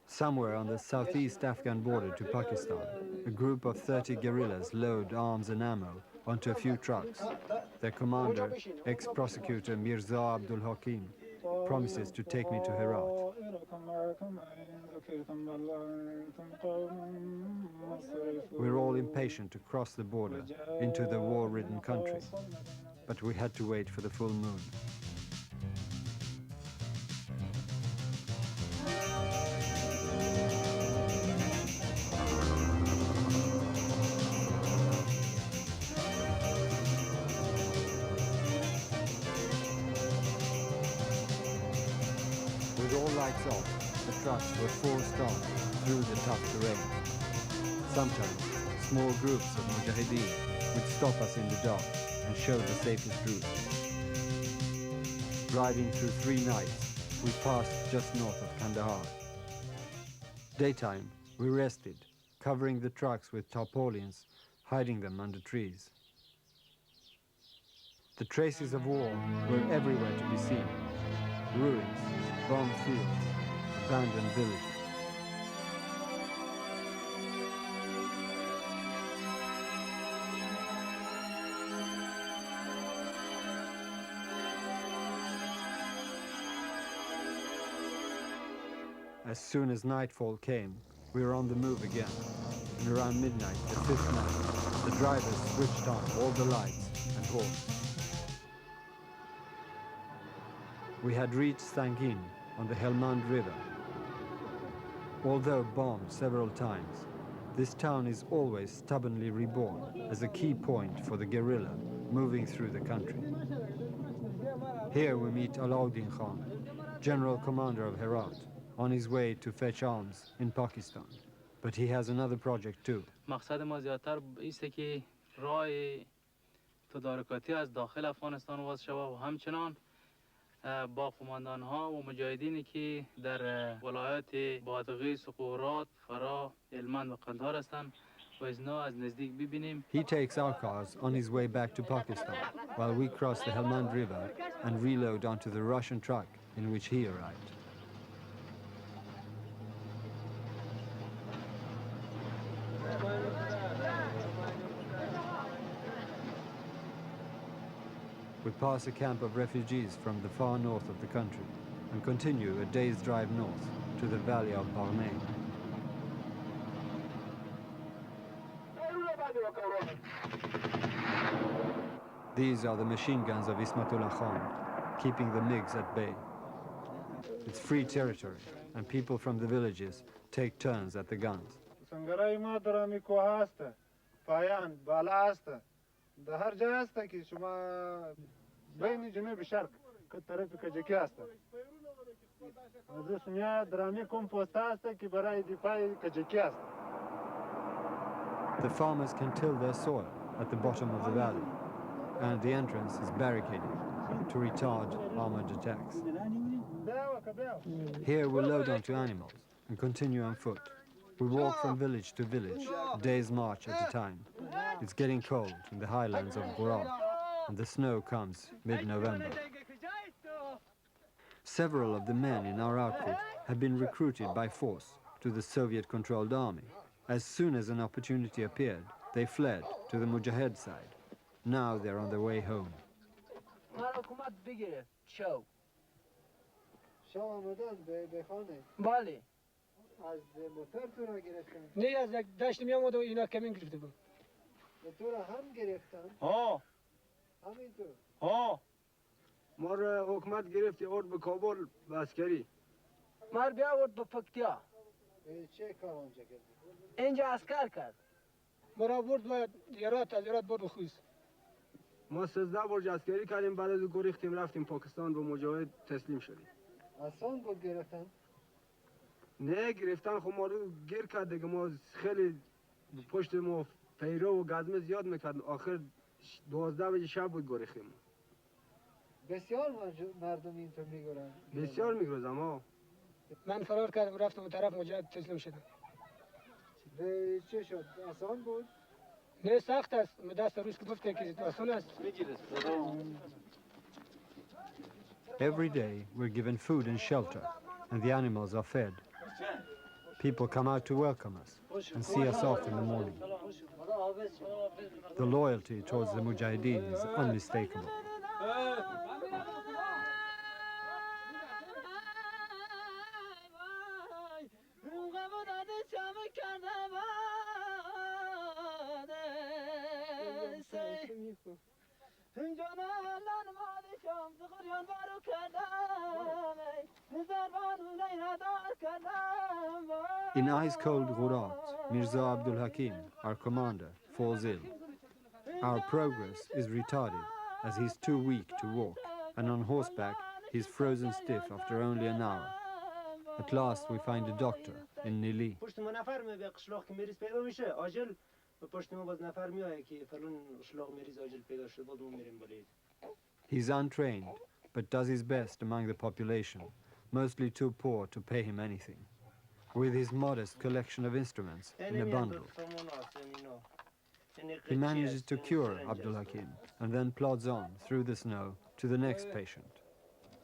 Somewhere on the southeast Afghan border to Pakistan, a group of 30 guerrillas load arms and ammo onto a few trucks. Their commander, ex-prosecutor Mirza Abdul Hakim, promises to take me to Herat. We're all impatient to cross the border into the war-ridden country, but we had to wait for the full moon. With all lights off, the trucks were forced on through the tough terrain. Sometimes, small groups of mujahedin would stop us in the dark and show the safest route. Driving through 3 nights, we passed just north of Kandahar. Daytime, we rested, covering the trucks with tarpaulins, hiding them under trees. The traces of war were everywhere to be seen. Ruins, bombed fields, abandoned villages. As soon as nightfall came, we were on the move again. And around midnight, the 5th night, the drivers switched on all the lights and halted. We had reached Sangin on the Helmand River. Although bombed several times, this town is always stubbornly reborn as a key point for the guerrilla moving through the country. Here we meet Alauddin Khan, General Commander of Herat, on his way to fetch arms in Pakistan. But he has another project too. مقصد ما زیادتر ایسته که راه تدارکاتی از داخل افغانستان واز شود و همچنان با قماندان‌ها و مجاهدینی که در ولایات بادغیس و قورات، فرا، هلمند و قندهار هستند و اینا از نزدیک ببینیم. He takes our cars on his way back to Pakistan while we cross the Helmand River and reload onto the Russian truck in which he arrived. We pass a camp of refugees from the far north of the country and continue a day's drive north to the valley of Barnain. These are the machine guns of Ismatullah Khan, keeping the MiGs at bay. It's free territory, and people from the villages take turns at the guns. The farmers can till their soil at the bottom of the valley, and the entrance is barricaded to retard armored attacks. Here we load onto animals and continue on foot. We walk from village to village, a day's march at a time. It's getting cold in the highlands of Herat, and the snow comes mid-November. Several of the men in our outfit have been recruited by force to the Soviet-controlled army. As soon as an opportunity appeared, they fled to the Mujahid side. Now they're on their way home. ما رو حکومت گرفتی آورد به کابل به عسکری. ما رو بیاورد به پکتیا. چه کار اونجا کرد؟ اینجا عسکر کرد. ما رو برد به هرات، از هرات برد به خویس. ما 13 برج عسکری کردیم، بعد از گریختیم رفتیم پاکستان، به مجاهد تسلیم شدیم. آسان بود گرفتن؟ نه گرفتن خب ما رو گیر کرد دیگه، ما خیلی پشت ما پیرو و گزمه زیاد میکرد، آخر 12 بجه شب بود گریختیم. بسیار مردم اینطور میگرن. بسیار میگرزم ها. من فرار کردم رفتم اون طرف، مجاهد تسلیم شدم. به چه شد؟ آسان بود؟ نه سخت است، دست روز که گفته که آسان است. Every day we're given food and shelter, and the animals are fed. People come out to welcome us and see us off in the morning. The loyalty towards the mujahedin is unmistakable. In ice-cold Herat, Mirza Abdul Hakim, our commander, falls ill. Our progress is retarded as he's too weak to walk, and on horseback he's frozen stiff after only an hour. At last we find a doctor in Nili. He's untrained, but does his best among the population, mostly too poor to pay him anything. With his modest collection of instruments in a bundle, he manages to cure Abdul Hakim and then plods on through the snow to the next patient.